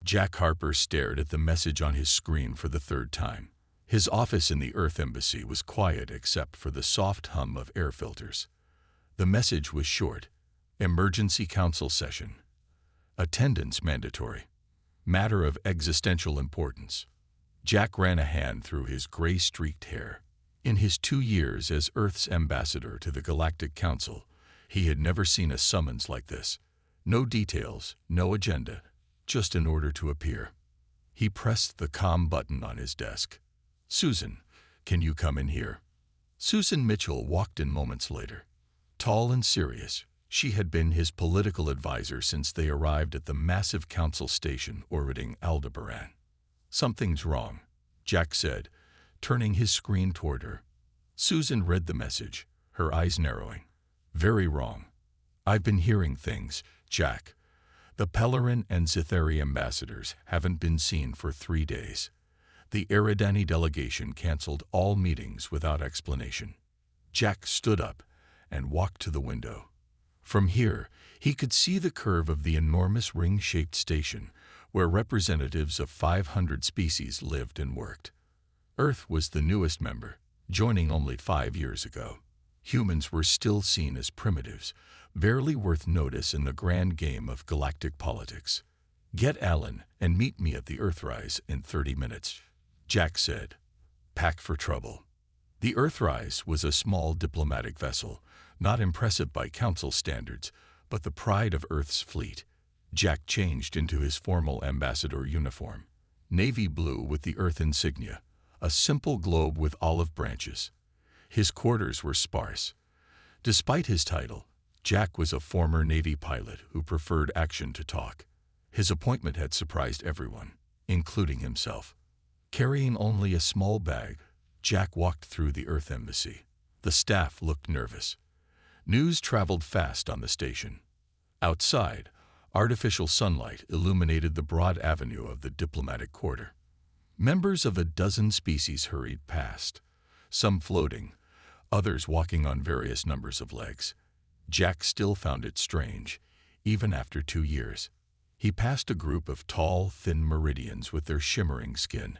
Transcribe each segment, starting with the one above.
Jack Harper stared at the message on his screen for the third time. His office in the Earth Embassy was quiet except for the soft hum of air filters. The message was short. Emergency Council session. Attendance mandatory. Matter of existential importance. Jack ran a hand through his gray-streaked hair. In his 2 years as Earth's ambassador to the Galactic Council, he had never seen a summons like this. No details, no agenda, just an order to appear. He pressed the comm button on his desk. "Susan, can you come in here?" Susan Mitchell walked in moments later. Tall and serious, she had been his political advisor since they arrived at the massive council station orbiting Aldebaran. "Something's wrong," Jack said, turning his screen toward her. Susan read the message, her eyes narrowing. "Very wrong. I've been hearing things, Jack. The Pellerin and Zithari ambassadors haven't been seen for 3 days. The Eridani delegation canceled all meetings without explanation." Jack stood up and walked to the window. From here, he could see the curve of the enormous ring-shaped station where representatives of 500 species lived and worked. Earth was the newest member, joining only 5 years ago. Humans were still seen as primitives, barely worth notice in the grand game of galactic politics. "Get Alan and meet me at the Earthrise in 30 minutes, Jack said. "Pack for trouble." The Earthrise was a small diplomatic vessel, not impressive by council standards, but the pride of Earth's fleet. Jack changed into his formal ambassador uniform. Navy blue with the Earth insignia, a simple globe with olive branches. His quarters were sparse. Despite his title, Jack was a former Navy pilot who preferred action to talk. His appointment had surprised everyone, including himself. Carrying only a small bag, Jack walked through the Earth Embassy. The staff looked nervous. News traveled fast on the station. Outside, artificial sunlight illuminated the broad avenue of the diplomatic quarter. Members of a dozen species hurried past, some floating, others walking on various numbers of legs. Jack still found it strange, even after 2 years. He passed a group of tall, thin Meridians with their shimmering skin,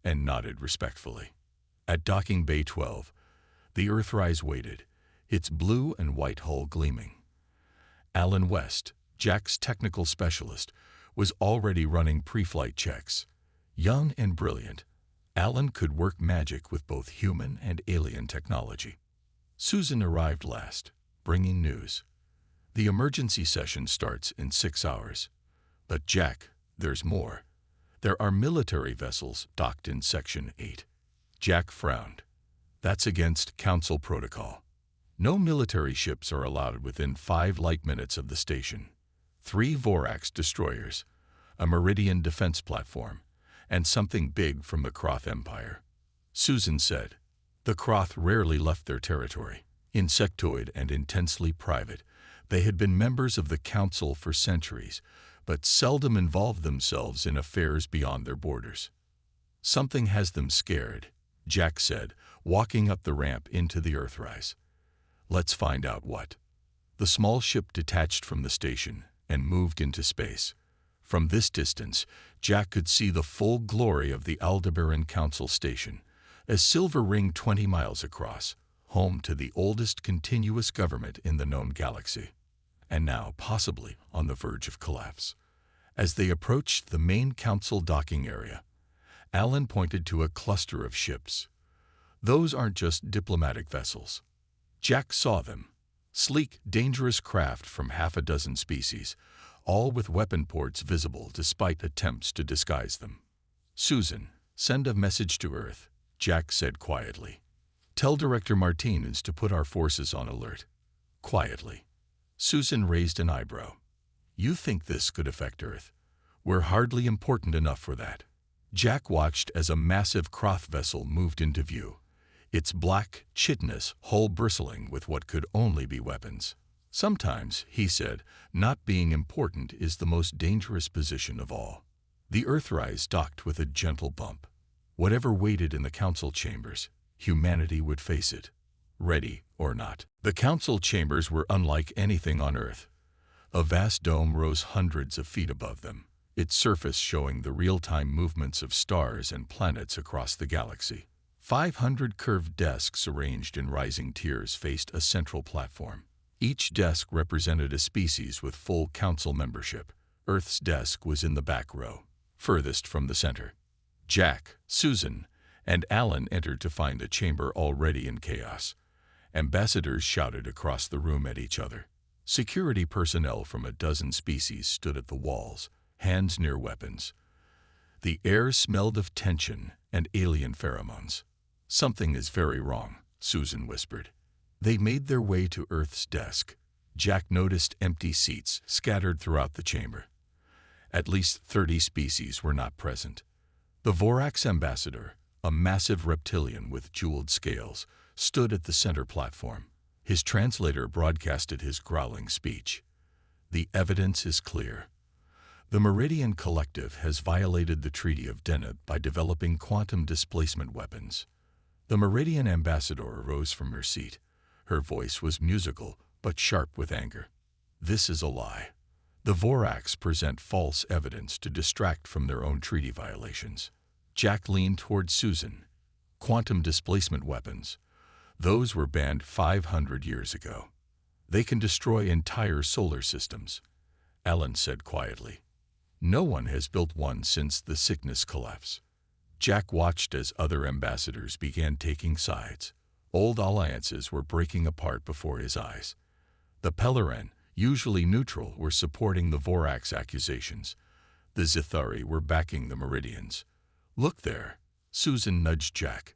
and nodded respectfully. At Docking Bay 12, the Earthrise waited, its blue and white hull gleaming. Alan West, Jack's technical specialist, was already running pre-flight checks. Young and brilliant, Alan could work magic with both human and alien technology. Susan arrived last, bringing news. "The emergency session starts in 6 hours. But Jack, there's more. There are military vessels docked in Section 8. Jack frowned. "That's against Council protocol. No military ships are allowed within 5 light minutes of the station. 3 Vorax destroyers, a Meridian defense platform, and something big from the Kroth Empire." Susan said. The Kroth rarely left their territory. Insectoid and intensely private, they had been members of the Council for centuries, but seldom involved themselves in affairs beyond their borders. "Something has them scared," Jack said, walking up the ramp into the Earthrise. "Let's find out what." The small ship detached from the station and moved into space. From this distance, Jack could see the full glory of the Aldebaran Council Station, a silver ring 20 miles across, home to the oldest continuous government in the known galaxy, and now possibly on the verge of collapse. As they approached the main council docking area, Alan pointed to a cluster of ships. "Those aren't just diplomatic vessels." Jack saw them. Sleek, dangerous craft from half a dozen species, all with weapon ports visible despite attempts to disguise them. "Susan, send a message to Earth," Jack said quietly. "Tell Director Martinez to put our forces on alert." Quietly. Susan raised an eyebrow. "You think this could affect Earth? We're hardly important enough for that." Jack watched as a massive Kroth vessel moved into view, its black, chitinous hull bristling with what could only be weapons. "Sometimes," he said, "not being important is the most dangerous position of all." The Earthrise docked with a gentle bump. Whatever waited in the council chambers, humanity would face it, ready or not. The council chambers were unlike anything on Earth. A vast dome rose hundreds of feet above them, its surface showing the real-time movements of stars and planets across the galaxy. 500 curved desks arranged in rising tiers faced a central platform. Each desk represented a species with full council membership. Earth's desk was in the back row, furthest from the center. Jack, Susan, and Alan entered to find the chamber already in chaos. Ambassadors shouted across the room at each other. Security personnel from a dozen species stood at the walls, hands near weapons. The air smelled of tension and alien pheromones. "Something is very wrong," Susan whispered. They made their way to Earth's desk. Jack noticed empty seats scattered throughout the chamber. At least 30 species were not present. The Vorax ambassador, a massive reptilian with jeweled scales, stood at the center platform. His translator broadcasted his growling speech. "The evidence is clear. The Meridian Collective has violated the Treaty of Deneb by developing quantum displacement weapons." The Meridian ambassador rose from her seat. Her voice was musical, but sharp with anger. "This is a lie. The Vorax present false evidence to distract from their own treaty violations." Jack leaned toward Susan. "Quantum displacement weapons. Those were banned 500 years ago. They can destroy entire solar systems," Alan said quietly. "No one has built one since the sickness collapse." Jack watched as other ambassadors began taking sides. Old alliances were breaking apart before his eyes. The Pellerin, usually neutral, were supporting the Vorax accusations. The Zithari were backing the Meridians. "Look there," Susan nudged Jack.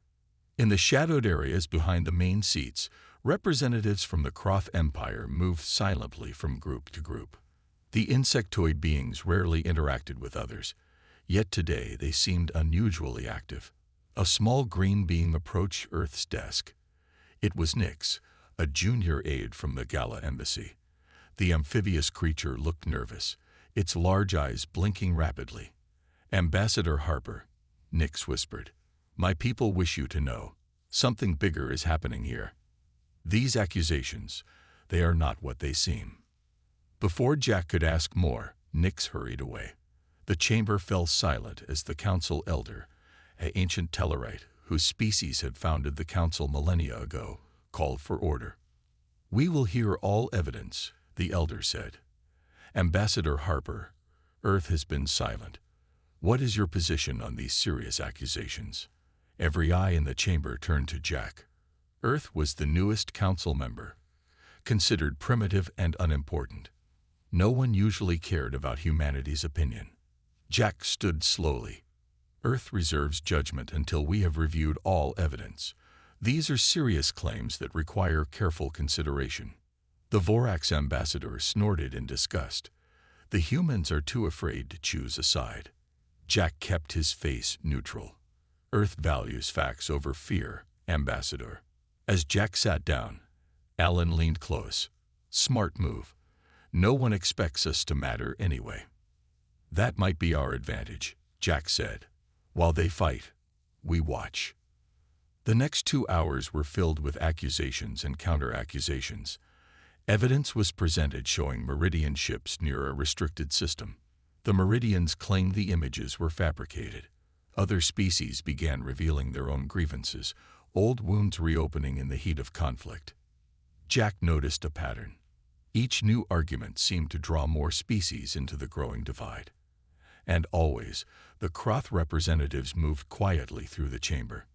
In the shadowed areas behind the main seats, representatives from the Kroth Empire moved silently from group to group. The insectoid beings rarely interacted with others, yet today they seemed unusually active. A small green being approached Earth's desk. It was Nyx, a junior aide from the Gala embassy. The amphibious creature looked nervous, its large eyes blinking rapidly. "Ambassador Harper," Nyx whispered, "my people wish you to know. Something bigger is happening here. These accusations, they are not what they seem." Before Jack could ask more, Nyx hurried away. The chamber fell silent as the council elder, an ancient Tellarite whose species had founded the council millennia ago, called for order. "We will hear all evidence," the elder said. "Ambassador Harper, Earth has been silent. What is your position on these serious accusations?" Every eye in the chamber turned to Jack. Earth was the newest council member, considered primitive and unimportant. No one usually cared about humanity's opinion. Jack stood slowly. "Earth reserves judgment until we have reviewed all evidence. These are serious claims that require careful consideration." The Vorax ambassador snorted in disgust. "The humans are too afraid to choose a side." Jack kept his face neutral. "Earth values facts over fear, Ambassador." As Jack sat down, Alan leaned close. "Smart move. No one expects us to matter anyway." "That might be our advantage," Jack said. "While they fight, we watch." The next 2 hours were filled with accusations and counter-accusations. Evidence was presented showing Meridian ships near a restricted system. The Meridians claimed the images were fabricated. Other species began revealing their own grievances, old wounds reopening in the heat of conflict. Jack noticed a pattern. Each new argument seemed to draw more species into the growing divide. And always, the Kroth representatives moved quietly through the chamber.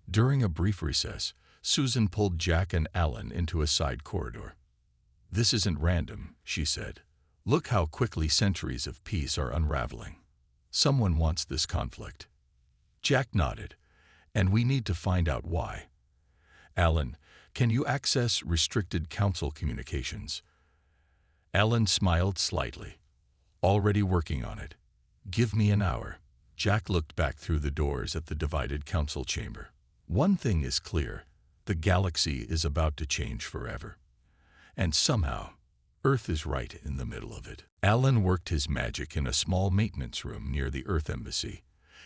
During a brief recess, Susan pulled Jack and Alan into a side corridor. "This isn't random," she said. "Look how quickly centuries of peace are unraveling. Someone wants this conflict." Jack nodded. "And we need to find out why." "Alan, can you access restricted council communications?" Alan smiled slightly. "Already working on it. Give me an hour." Jack looked back through the doors at the divided council chamber. One thing is clear. The galaxy is about to change forever. And somehow, Earth is right in the middle of it. Alan worked his magic in a small maintenance room near the Earth Embassy.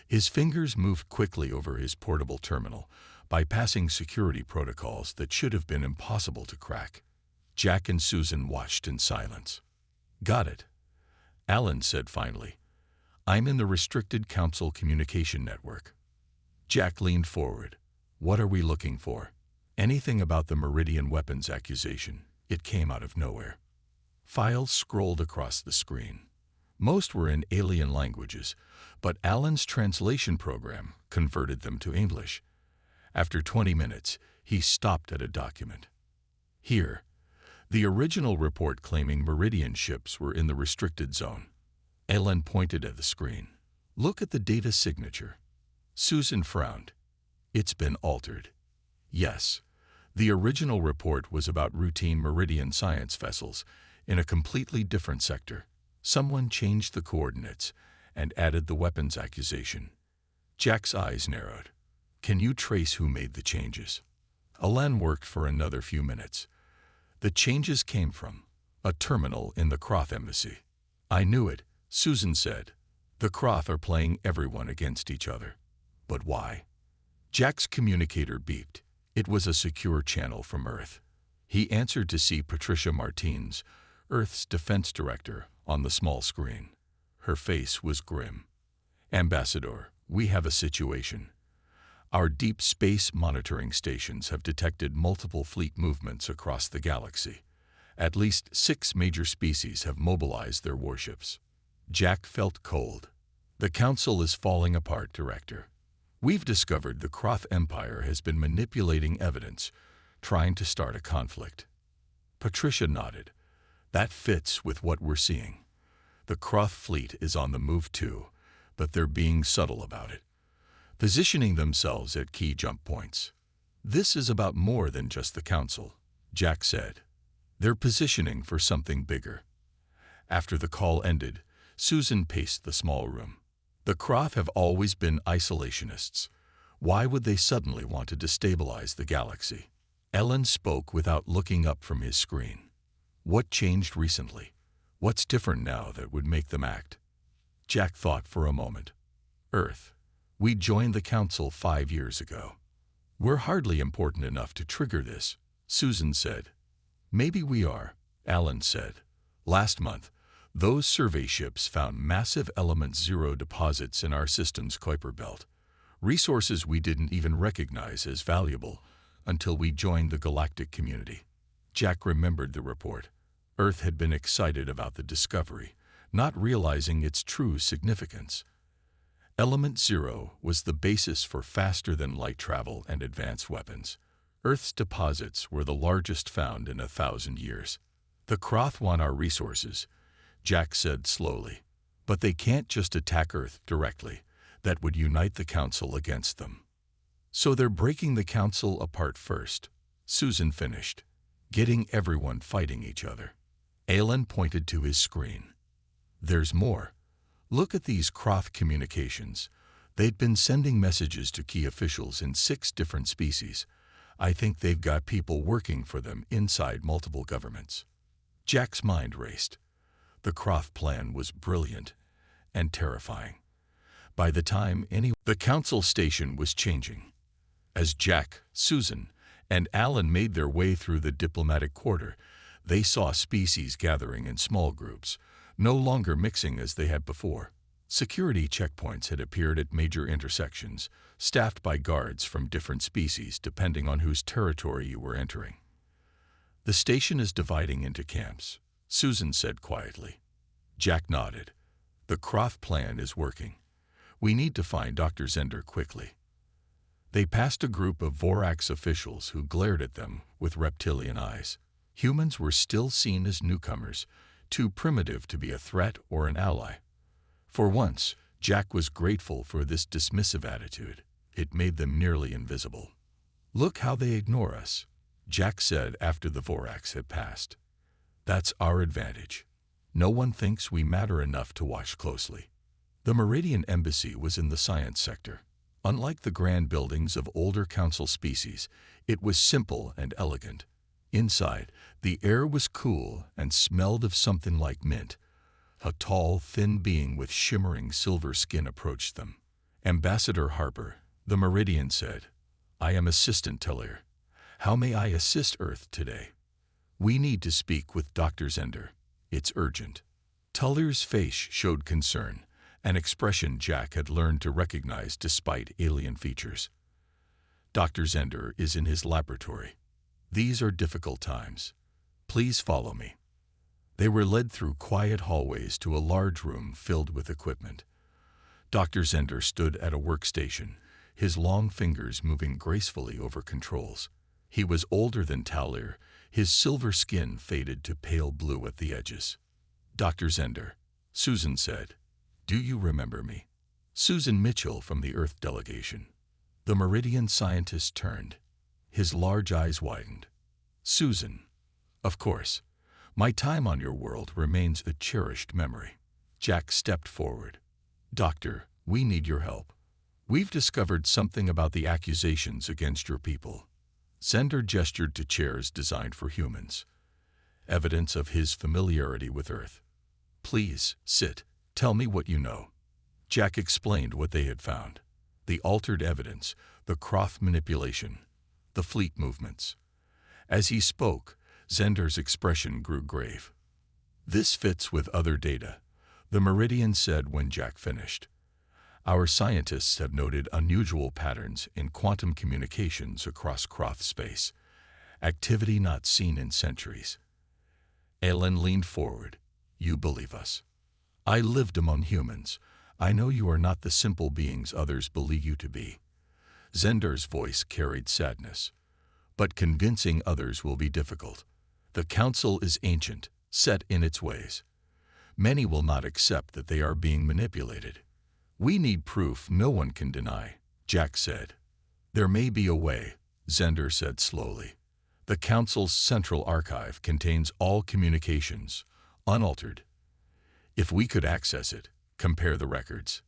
His fingers moved quickly over his portable terminal, bypassing security protocols that should have been impossible to crack. Jack and Susan watched in silence. "Got it," Alan said finally. I'm in the Restricted Council Communication Network. Jack leaned forward. What are we looking for? Anything about the Meridian weapons accusation. It came out of nowhere. Files scrolled across the screen. Most were in alien languages, but Alan's translation program converted them to English. After 20 minutes, he stopped at a document. Here, the original report claiming Meridian ships were in the restricted zone. Alan pointed at the screen. Look at the data signature. Susan frowned. It's been altered. Yes, the original report was about routine Meridian science vessels in a completely different sector. Someone changed the coordinates and added the weapons accusation. Jack's eyes narrowed. Can you trace who made the changes? Alan worked for another few minutes. The changes came from a terminal in the Croth embassy. I knew it, Susan said. The Croth are playing everyone against each other. But why? Jack's communicator beeped. It was a secure channel from Earth. He answered to see Patricia Martins, Earth's defense director, on the small screen. Her face was grim. Ambassador, we have a situation. Our deep space monitoring stations have detected multiple fleet movements across the galaxy. At least 6 major species have mobilized their warships. Jack felt cold. The Council is falling apart, Director. We've discovered the Croth Empire has been manipulating evidence, trying to start a conflict. Patricia nodded. That fits with what we're seeing. The Croth fleet is on the move too, but they're being subtle about it, positioning themselves at key jump points. This is about more than just the Council, Jack said. They're positioning for something bigger. After the call ended, Susan paced the small room. The Croth have always been isolationists. Why would they suddenly want to destabilize the galaxy? Ellen spoke without looking up from his screen. What changed recently? What's different now that would make them act? Jack thought for a moment. Earth. We joined the Council 5 years ago. We're hardly important enough to trigger this, Susan said. Maybe we are, Alan said. Last month, those survey ships found massive Element Zero deposits in our system's Kuiper Belt, resources we didn't even recognize as valuable until we joined the galactic community. Jack remembered the report. Earth had been excited about the discovery, not realizing its true significance. Element Zero was the basis for faster-than-light travel and advanced weapons. Earth's deposits were the largest found in 1,000 years. The Croth want our resources, Jack said slowly. But they can't just attack Earth directly. That would unite the Council against them. So they're breaking the Council apart first, Susan finished, getting everyone fighting each other. Alan pointed to his screen. There's more. Look at these Croth communications. They'd been sending messages to key officials in 6 different species. I think they've got people working for them inside multiple governments. Jack's mind raced. The Croth plan was brilliant and terrifying. By the time the Council station was changing. As Jack, Susan, and Alan made their way through the diplomatic quarter, they saw species gathering in small groups, no longer mixing as they had before. Security checkpoints had appeared at major intersections, staffed by guards from different species depending on whose territory you were entering. The station is dividing into camps, Susan said quietly. Jack nodded. The Croth plan is working. We need to find Dr. Zender quickly. They passed a group of Vorax officials who glared at them with reptilian eyes. Humans were still seen as newcomers, too primitive to be a threat or an ally. For once, Jack was grateful for this dismissive attitude. It made them nearly invisible. Look how they ignore us, Jack said after the Vorax had passed. That's our advantage. No one thinks we matter enough to watch closely. The Meridian Embassy was in the science sector. Unlike the grand buildings of older Council species, it was simple and elegant. Inside, the air was cool and smelled of something like mint. A tall, thin being with shimmering silver skin approached them. Ambassador Harper, the Meridian said, I am Assistant Tellier. How may I assist Earth today? We need to speak with Dr. Zender. It's urgent. Tullier's face showed concern, an expression Jack had learned to recognize despite alien features. Dr. Zender is in his laboratory. These are difficult times. Please follow me. They were led through quiet hallways to a large room filled with equipment. Dr. Zender stood at a workstation, his long fingers moving gracefully over controls. He was older than Talir, his silver skin faded to pale blue at the edges. Dr. Zender, Susan said, "Do you remember me?" Susan Mitchell from the Earth delegation. The Meridian scientist turned. His large eyes widened. "Susan, of course. My time on your world remains a cherished memory." Jack stepped forward. "Doctor, we need your help. We've discovered something about the accusations against your people." Zender gestured to chairs designed for humans, evidence of his familiarity with Earth. "Please, sit. Tell me what you know." Jack explained what they had found. The altered evidence, the Croth manipulation, the fleet movements. As he spoke, Zender's expression grew grave. "This fits with other data," the Meridian said when Jack finished. "Our scientists have noted unusual patterns in quantum communications across Croth space, activity not seen in centuries." Alan leaned forward. "You believe us. I lived among humans. I know you are not the simple beings others believe you to be." Zender's voice carried sadness. "But convincing others will be difficult. The Council is ancient, set in its ways. Many will not accept that they are being manipulated. We need proof no one can deny," Jack said. "There may be a way," Zender said slowly. "The Council's central archive contains all communications, unaltered. If we could access it, compare the records."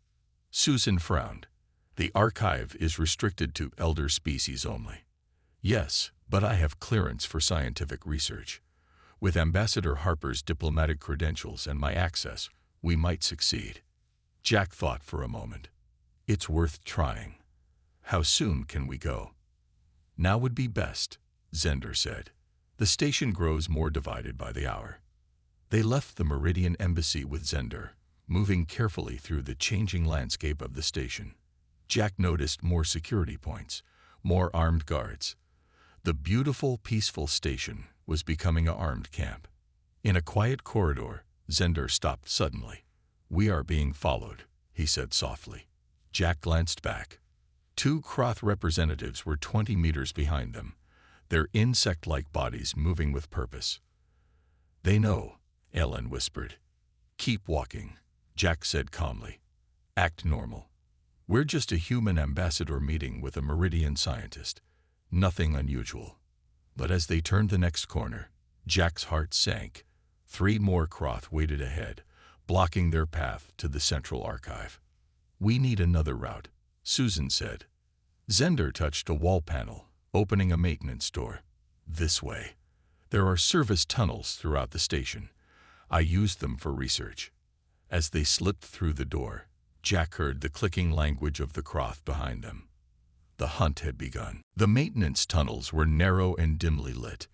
Susan frowned. "The archive is restricted to elder species only." "Yes, but I have clearance for scientific research. With Ambassador Harper's diplomatic credentials and my access, we might succeed." Jack thought for a moment. "It's worth trying. How soon can we go?" "Now would be best," Zender said. "The station grows more divided by the hour." They left the Meridian Embassy with Zender, moving carefully through the changing landscape of the station. Jack noticed more security points, more armed guards. The beautiful, peaceful station was becoming an armed camp. In a quiet corridor, Zender stopped suddenly. "We are being followed," he said softly. Jack glanced back. Two Croth representatives were 20 meters behind them, their insect-like bodies moving with purpose. "They know," Ellen whispered. "Keep walking," Jack said calmly. "Act normal. We're just a human ambassador meeting with a Meridian scientist. Nothing unusual." But as they turned the next corner, Jack's heart sank. 3 more Croth waited ahead, blocking their path to the central archive. "We need another route," Susan said. Zender touched a wall panel, opening a maintenance door. "This way. There are service tunnels throughout the station. I used them for research." As they slipped through the door, Jack heard the clicking language of the Croth behind them. The hunt had begun. The maintenance tunnels were narrow and dimly lit.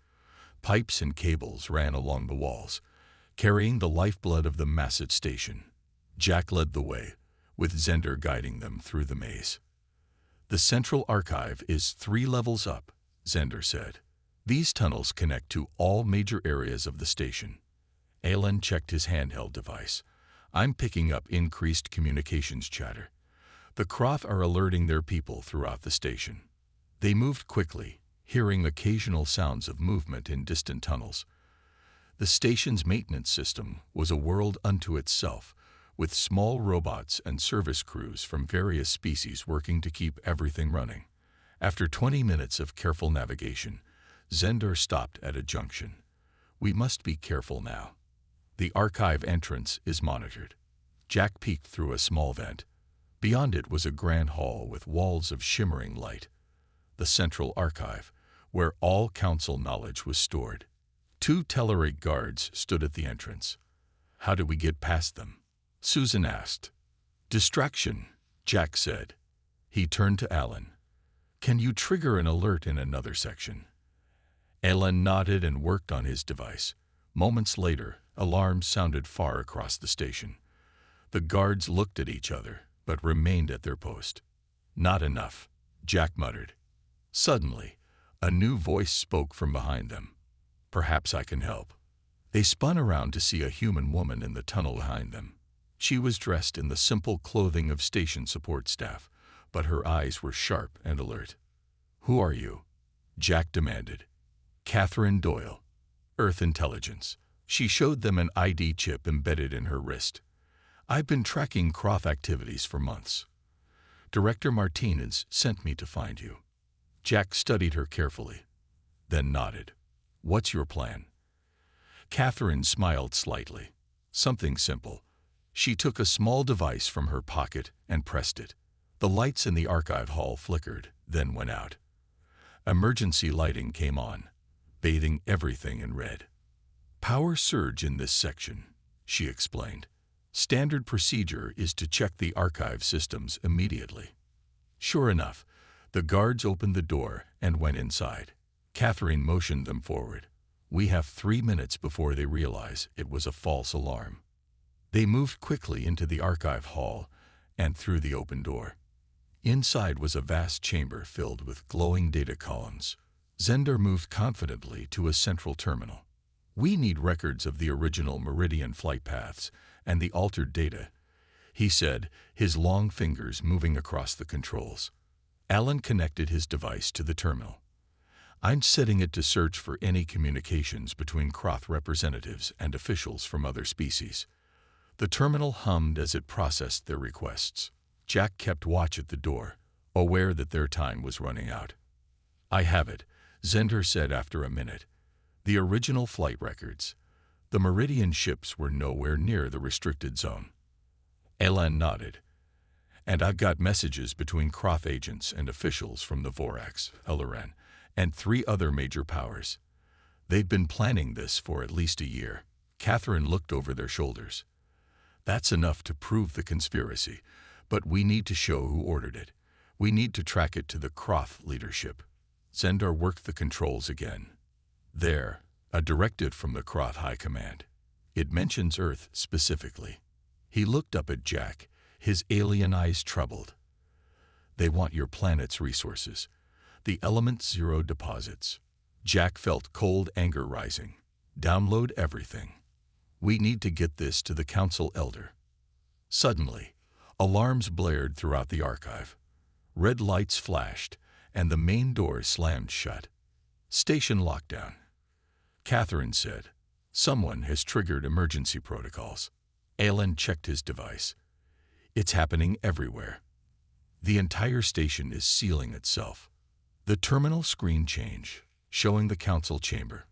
Pipes and cables ran along the walls, carrying the lifeblood of the massive station. Jack led the way, with Zender guiding them through the maze. "The central archive is 3 levels up," Zender said. "These tunnels connect to all major areas of the station." Alan checked his handheld device. "I'm picking up increased communications chatter. The Croth are alerting their people throughout the station." They moved quickly, hearing occasional sounds of movement in distant tunnels. The station's maintenance system was a world unto itself, with small robots and service crews from various species working to keep everything running. After 20 minutes of careful navigation, Zender stopped at a junction. "We must be careful now. The archive entrance is monitored." Jack peeked through a small vent. Beyond it was a grand hall with walls of shimmering light. The central archive, where all Council knowledge was stored. 2 Telluric guards stood at the entrance. "How do we get past them?" Susan asked. "Distraction," Jack said. He turned to Alan. "Can you trigger an alert in another section?" Alan nodded and worked on his device. Moments later, alarms sounded far across the station. The guards looked at each other, but remained at their post. "Not enough," Jack muttered. Suddenly, a new voice spoke from behind them. "Perhaps I can help." They spun around to see a human woman in the tunnel behind them. She was dressed in the simple clothing of station support staff, but her eyes were sharp and alert. "Who are you?" Jack demanded. "Catherine Doyle, Earth Intelligence." She showed them an ID chip embedded in her wrist. "I've been tracking Croth activities for months. Director Martinez sent me to find you." Jack studied her carefully, then nodded. "What's your plan?" Catherine smiled slightly. "Something simple." She took a small device from her pocket and pressed it. The lights in the archive hall flickered, then went out. Emergency lighting came on, bathing everything in red. "Power surge in this section," she explained. "Standard procedure is to check the archive systems immediately." Sure enough, the guards opened the door and went inside. Catherine motioned them forward. "We have 3 minutes before they realize it was a false alarm." They moved quickly into the archive hall and through the open door. Inside was a vast chamber filled with glowing data columns. Zender moved confidently to a central terminal. "We need records of the original Meridian flight paths and the altered data," he said, his long fingers moving across the controls. Alan connected his device to the terminal. "I'm setting it to search for any communications between Croth representatives and officials from other species." The terminal hummed as it processed their requests. Jack kept watch at the door, aware that their time was running out. "I have it," Zender said after a minute. "The original flight records. The Meridian ships were nowhere near the restricted zone." Alan nodded. "And I've got messages between Croth agents and officials from the Vorax, Elloran, and 3 other major powers. They've been planning this for at least a year." Catherine looked over their shoulders. "That's enough to prove the conspiracy, but we need to show who ordered it. We need to track it to the Croth leadership." Zender worked the controls again. "There, a directive from the Croth High Command. It mentions Earth specifically." He looked up at Jack, his alien eyes troubled. "They want your planet's resources, the Element Zero deposits." Jack felt cold anger rising. "Download everything. We need to get this to the Council Elder." Suddenly, alarms blared throughout the archive. Red lights flashed, and the main door slammed shut. "Station lockdown," Catherine said. "Someone has triggered emergency protocols." Alan checked his device. "It's happening everywhere. The entire station is sealing itself." The terminal screen changed, showing the council chamber.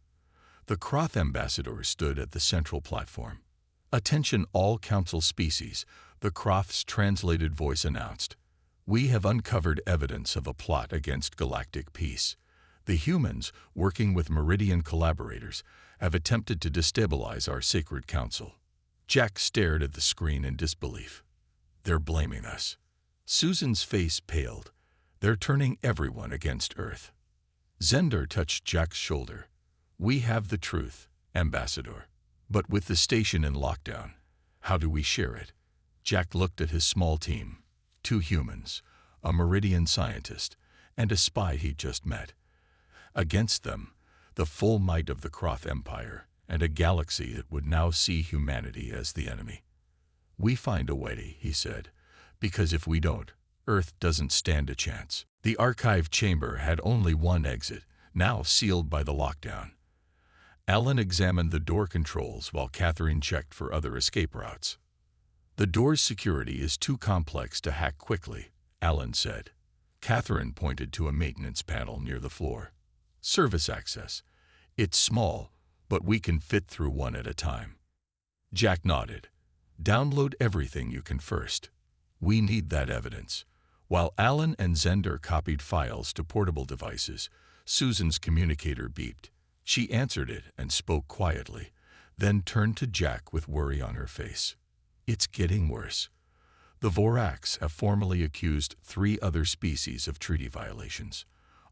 The Croth ambassador stood at the central platform. "Attention all council species," the Croth's translated voice announced. "We have uncovered evidence of a plot against galactic peace. The humans, working with Meridian collaborators, have attempted to destabilize our sacred council." Jack stared at the screen in disbelief. "They're blaming us." Susan's face paled. "They're turning everyone against Earth." Zender touched Jack's shoulder. "We have the truth, Ambassador. But with the station in lockdown, how do we share it?" Jack looked at his small team. 2 humans, a Meridian scientist, and a spy he'd just met. Against them, the full might of the Croth Empire, and a galaxy that would now see humanity as the enemy. "We find a way," he said, "because if we don't, Earth doesn't stand a chance." The archive chamber had only one exit, now sealed by the lockdown. Alan examined the door controls while Catherine checked for other escape routes. "The door's security is too complex to hack quickly," Alan said. Catherine pointed to a maintenance panel near the floor. "Service access. It's small, but we can fit through one at a time." Jack nodded. "Download everything you can first. We need that evidence." While Alan and Zender copied files to portable devices, Susan's communicator beeped. She answered it and spoke quietly, then turned to Jack with worry on her face. "It's getting worse. The Vorax have formally accused 3 other species of treaty violations.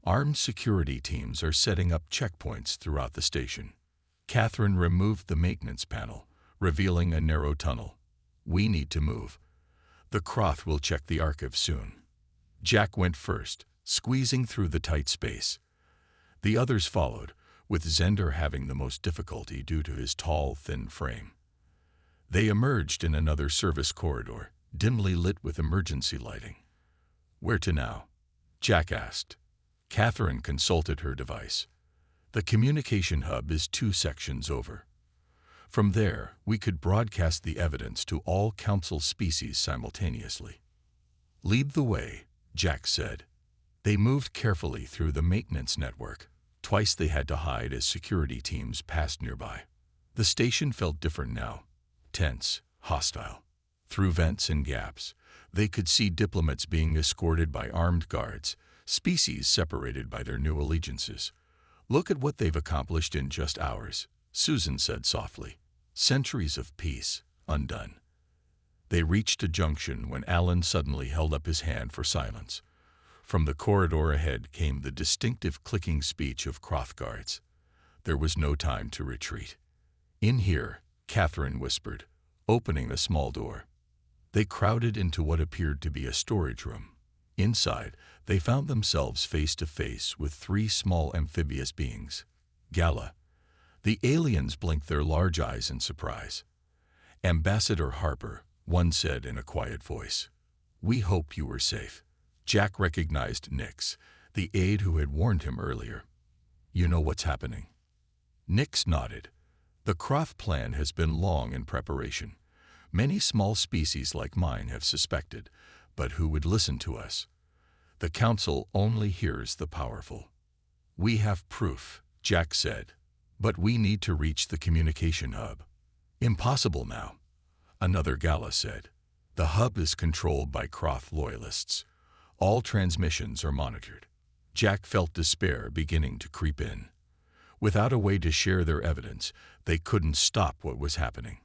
Armed security teams are setting up checkpoints throughout the station." Catherine removed the maintenance panel, revealing a narrow tunnel. We need to move. The Croth will check the archive soon. Jack went first, squeezing through the tight space. The others followed, with Zender having the most difficulty due to his tall, thin frame. They emerged in another service corridor, dimly lit with emergency lighting. Where to now? Jack asked. Catherine consulted her device. The communication hub is 2 sections over. From there, we could broadcast the evidence to all Council species simultaneously. Lead the way, Jack said. They moved carefully through the maintenance network. Twice they had to hide as security teams passed nearby. The station felt different now. Tense, hostile. Through vents and gaps, they could see diplomats being escorted by armed guards, species separated by their new allegiances. Look at what they've accomplished in just hours, Susan said softly. Centuries of peace, undone. They reached a junction when Alan suddenly held up his hand for silence. From the corridor ahead came the distinctive clicking speech of Croth guards. There was no time to retreat. In here, Catherine whispered, opening a small door. They crowded into what appeared to be a storage room. Inside, they found themselves face to face with 3 small amphibious beings. Gala. The aliens blinked their large eyes in surprise. Ambassador Harper, one said in a quiet voice. We hope you were safe. Jack recognized Nix, the aide who had warned him earlier. You know what's happening? Nix nodded. The Croft plan has been long in preparation. Many small species like mine have suspected, but who would listen to us? The Council only hears the powerful. We have proof, Jack said, but we need to reach the communication hub. Impossible now, another Gala said. The hub is controlled by Croft loyalists. All transmissions are monitored. Jack felt despair beginning to creep in. Without a way to share their evidence, they couldn't stop what was happening.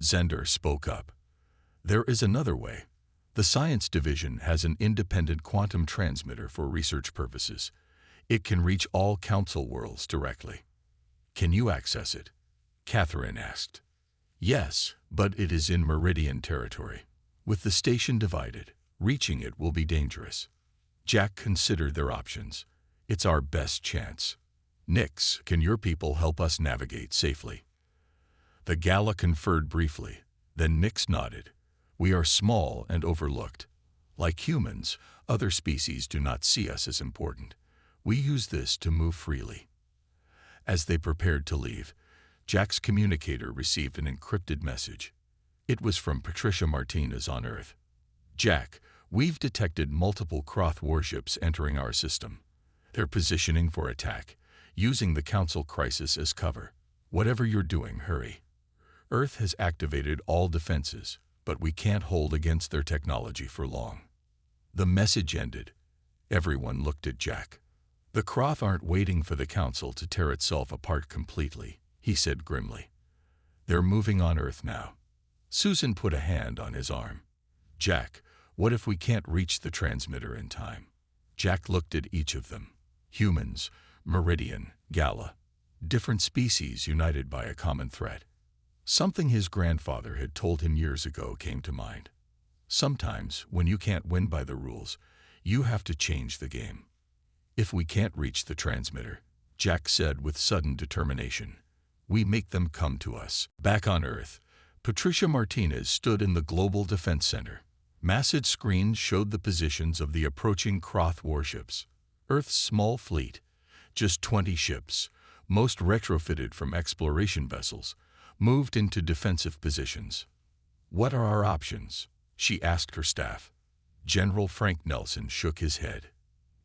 Zender spoke up. There is another way. The Science Division has an independent quantum transmitter for research purposes. It can reach all Council worlds directly. Can you access it? Catherine asked. Yes, but it is in Meridian territory. With the station divided, reaching it will be dangerous. Jack considered their options. It's our best chance. Nix, can your people help us navigate safely? The Gala conferred briefly, then Nix nodded. We are small and overlooked. Like humans, other species do not see us as important. We use this to move freely. As they prepared to leave, Jack's communicator received an encrypted message. It was from Patricia Martinez on Earth. Jack, we've detected multiple Croth warships entering our system. They're positioning for attack, using the Council crisis as cover. Whatever you're doing, hurry. Earth has activated all defenses, but we can't hold against their technology for long. The message ended. Everyone looked at Jack. The Croth aren't waiting for the Council to tear itself apart completely, he said grimly. They're moving on Earth now. Susan put a hand on his arm. Jack, what if we can't reach the transmitter in time? Jack looked at each of them. Humans, Meridian, Gala. Different species united by a common threat. Something his grandfather had told him years ago came to mind. Sometimes, when you can't win by the rules, you have to change the game. If we can't reach the transmitter, Jack said with sudden determination, we make them come to us. Back on Earth, Patricia Martinez stood in the Global Defense Center. Massive screens showed the positions of the approaching Croth warships. Earth's small fleet, just 20 ships, most retrofitted from exploration vessels, moved into defensive positions. What are our options? She asked her staff. General Frank Nelson shook his head.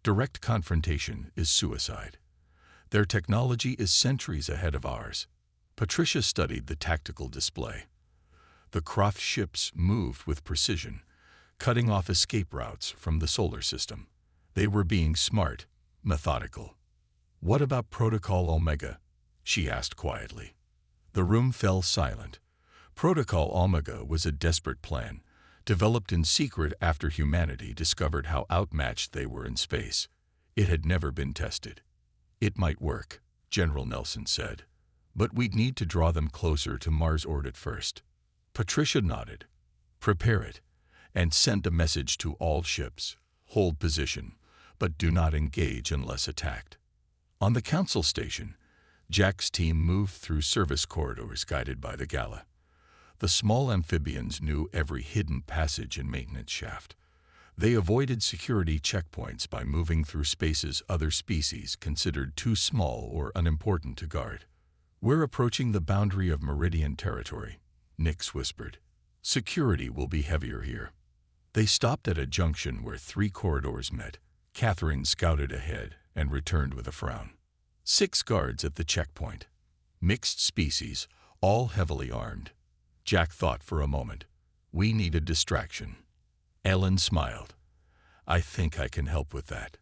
Direct confrontation is suicide. Their technology is centuries ahead of ours. Patricia studied the tactical display. The Croft ships moved with precision, cutting off escape routes from the solar system. They were being smart, methodical. What about Protocol Omega? She asked quietly. The room fell silent. Protocol Omega was a desperate plan, developed in secret after humanity discovered how outmatched they were in space. It had never been tested. It might work, General Nelson said, but we'd need to draw them closer to Mars' orbit first. Patricia nodded. Prepare it, and send a message to all ships. Hold position, but do not engage unless attacked. On the Council Station, Jack's team moved through service corridors guided by the Gala. The small amphibians knew every hidden passage and maintenance shaft. They avoided security checkpoints by moving through spaces other species considered too small or unimportant to guard. "We're approaching the boundary of Meridian territory," Nix whispered. "Security will be heavier here." They stopped at a junction where 3 corridors met. Catherine scouted ahead and returned with a frown. 6 guards at the checkpoint. Mixed species, all heavily armed. Jack thought for a moment. "We need a distraction." Ellen smiled. "I think I can help with that."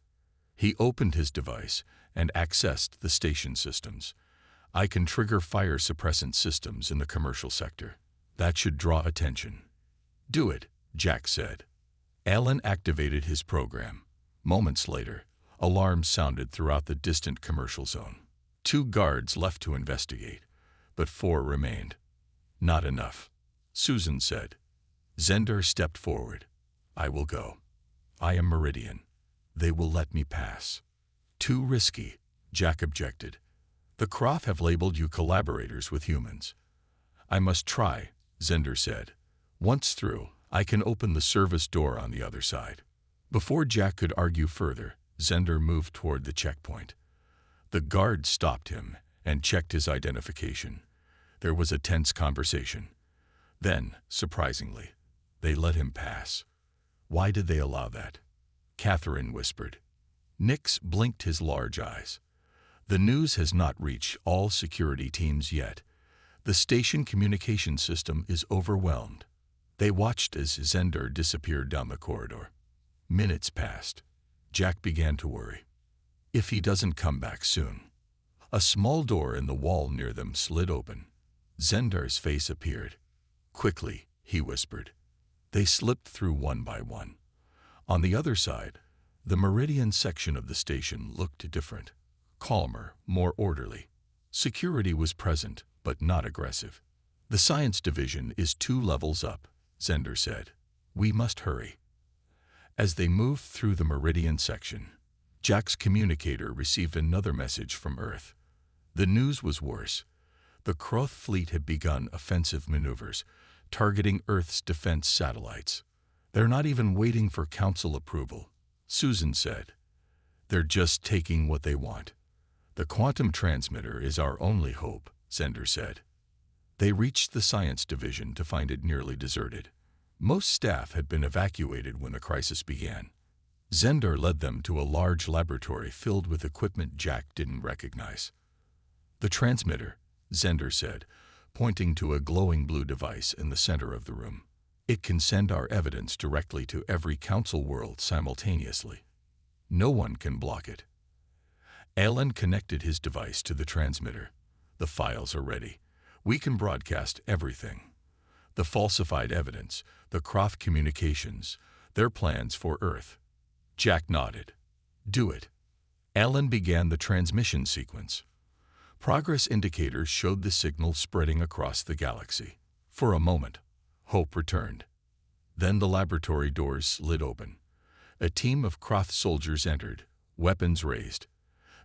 He opened his device and accessed the station systems. "I can trigger fire suppressant systems in the commercial sector. That should draw attention." "Do it," Jack said. Ellen activated his program. Moments later, alarms sounded throughout the distant commercial zone. 2 guards left to investigate, but 4 remained. "Not enough," Susan said. Zender stepped forward. "I will go. I am Meridian. They will let me pass." "Too risky," Jack objected. "The Croft have labeled you collaborators with humans." "I must try," Zender said. "Once through, I can open the service door on the other side." Before Jack could argue further, Zender moved toward the checkpoint. The guard stopped him and checked his identification. There was a tense conversation. Then, surprisingly, they let him pass. "Why did they allow that?" Catherine whispered. Nix blinked his large eyes. "The news has not reached all security teams yet. The station communication system is overwhelmed." They watched as Zender disappeared down the corridor. Minutes passed. Jack began to worry. If he doesn't come back soon. A small door in the wall near them slid open. Zender's face appeared. "Quickly," he whispered. They slipped through one by one. On the other side, the Meridian section of the station looked different. Calmer, more orderly. Security was present, but not aggressive. "The science division is 2 levels up," Zender said. "We must hurry." As they moved through the Meridian section, Jack's communicator received another message from Earth. The news was worse. The Croth fleet had begun offensive maneuvers, targeting Earth's defense satellites. "They're not even waiting for Council approval," Susan said. "They're just taking what they want." "The quantum transmitter is our only hope," Zender said. They reached the science division to find it nearly deserted. Most staff had been evacuated when the crisis began. Zender led them to a large laboratory filled with equipment Jack didn't recognize. "The transmitter," Zender said, pointing to a glowing blue device in the center of the room. "It can send our evidence directly to every Council world simultaneously. No one can block it." Alan connected his device to the transmitter. "The files are ready. We can broadcast everything. The falsified evidence, the Croft communications, their plans for Earth." Jack nodded. "Do it." Alan began the transmission sequence. Progress indicators showed the signal spreading across the galaxy. For a moment, hope returned. Then the laboratory doors slid open. A team of Croth soldiers entered, weapons raised.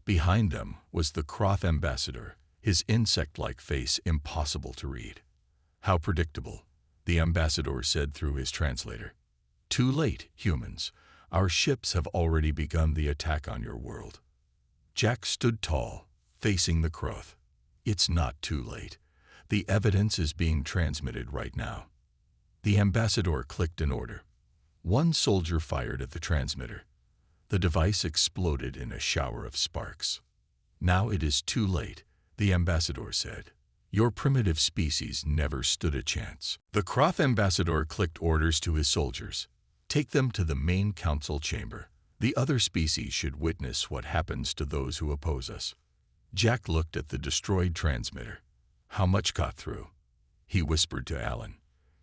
Behind them was the Croth ambassador, his insect-like face impossible to read. "How predictable," the ambassador said through his translator. "Too late, humans. Our ships have already begun the attack on your world." Jack stood tall, facing the Croth. "It's not too late. The evidence is being transmitted right now." The ambassador clicked an order. One soldier fired at the transmitter. The device exploded in a shower of sparks. "Now it is too late," the ambassador said. "Your primitive species never stood a chance." The Croth ambassador clicked orders to his soldiers. "Take them to the main council chamber. The other species should witness what happens to those who oppose us." Jack looked at the destroyed transmitter. "How much got through?" He whispered to Alan.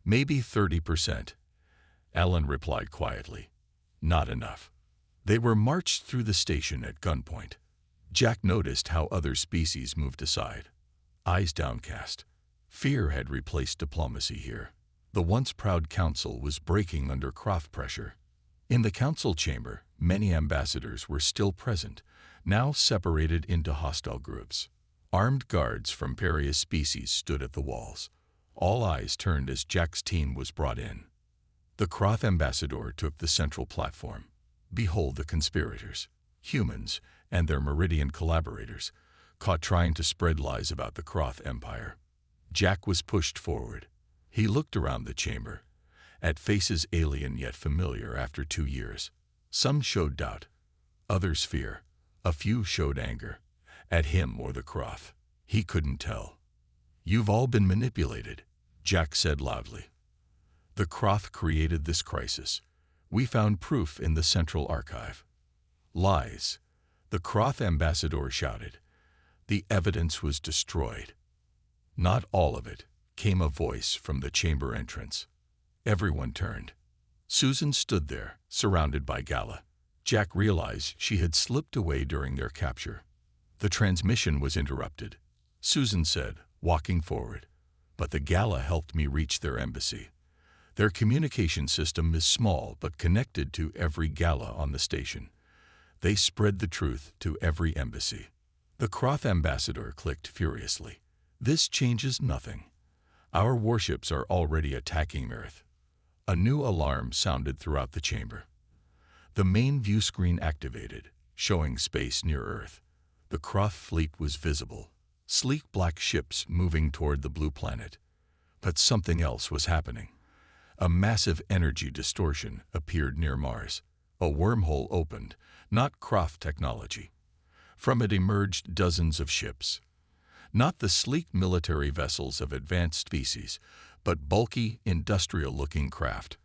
"Maybe 30%. Alan replied quietly. "Not enough." They were marched through the station at gunpoint. Jack noticed how other species moved aside, eyes downcast. Fear had replaced diplomacy here. The once proud council was breaking under Croft pressure. In the council chamber, many ambassadors were still present, now separated into hostile groups. Armed guards from various species stood at the walls. All eyes turned as Jack's team was brought in. The Croth ambassador took the central platform. Behold the conspirators, humans, and their Meridian collaborators, caught trying to spread lies about the Croth Empire. Jack was pushed forward. He looked around the chamber, at faces alien yet familiar after 2 years. Some showed doubt, others fear. A few showed anger, at him or the Croth. He couldn't tell. "You've all been manipulated," Jack said loudly. "The Croth created this crisis. We found proof in the Central Archive." "Lies," the Croth ambassador shouted. "The evidence was destroyed." "Not all of it," came a voice from the chamber entrance. Everyone turned. Susan stood there, surrounded by Gala. Jack realized she had slipped away during their capture. The transmission was interrupted. Susan said, walking forward, "But the Gala helped me reach their embassy. Their communication system is small but connected to every Gala on the station. They spread the truth to every embassy." The Croth ambassador clicked furiously. "This changes nothing. Our warships are already attacking Earth." A new alarm sounded throughout the chamber. The main view screen activated, showing space near Earth. The Croth fleet was visible, sleek black ships moving toward the blue planet. But something else was happening. A massive energy distortion appeared near Mars. A wormhole opened, not Croft technology. From it emerged dozens of ships. Not the sleek military vessels of advanced species, but bulky, industrial-looking craft.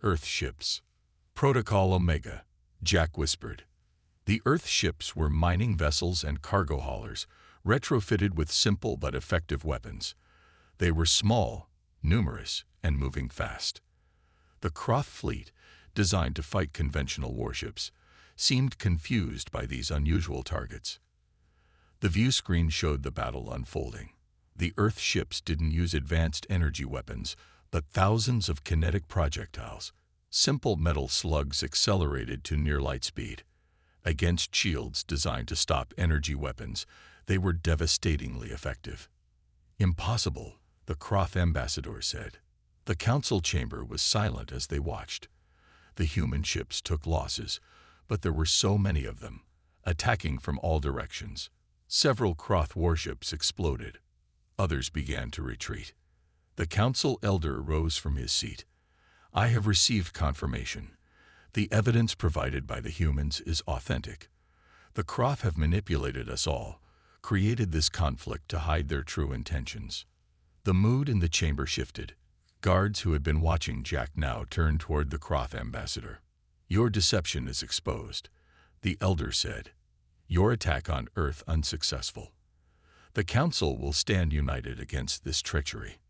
Earth ships. "Protocol Omega," Jack whispered. The Earth ships were mining vessels and cargo haulers, retrofitted with simple but effective weapons. They were small, numerous, and moving fast. The Croth fleet, designed to fight conventional warships, seemed confused by these unusual targets. The view screen showed the battle unfolding. The Earth ships didn't use advanced energy weapons, but thousands of kinetic projectiles. Simple metal slugs accelerated to near light speed. Against shields designed to stop energy weapons, they were devastatingly effective. "Impossible," the Croth ambassador said. The council chamber was silent as they watched. The human ships took losses, but there were so many of them, attacking from all directions. Several Croth warships exploded. Others began to retreat. The council elder rose from his seat. "I have received confirmation. The evidence provided by the humans is authentic. The Croth have manipulated us all, created this conflict to hide their true intentions." The mood in the chamber shifted. Guards who had been watching Jack now turned toward the Croth ambassador. "Your deception is exposed," the elder said. "Your attack on Earth unsuccessful. The council will stand united against this treachery."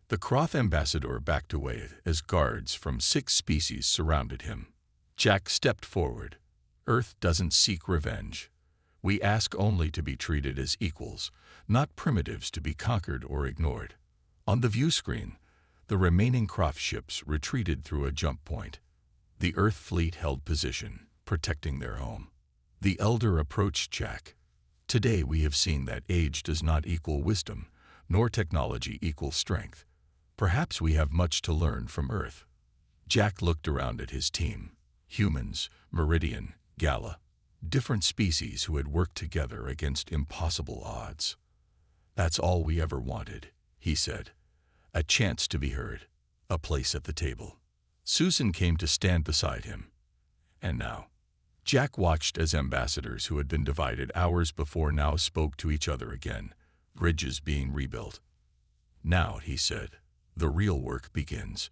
The Croth ambassador backed away as guards from 6 species surrounded him. Jack stepped forward. "Earth doesn't seek revenge. We ask only to be treated as equals, not primitives to be conquered or ignored." On the view screen, the remaining Croft ships retreated through a jump point. The Earth fleet held position, protecting their home. The elder approached Jack. "Today we have seen that age does not equal wisdom, nor technology equal strength. Perhaps we have much to learn from Earth." Jack looked around at his team. Humans, Meridian, Gala. Different species who had worked together against impossible odds. "That's all we ever wanted," he said. "A chance to be heard. A place at the table." Susan came to stand beside him. "And now?" Jack watched as ambassadors who had been divided hours before now spoke to each other again, bridges being rebuilt. "Now," he said, "the real work begins."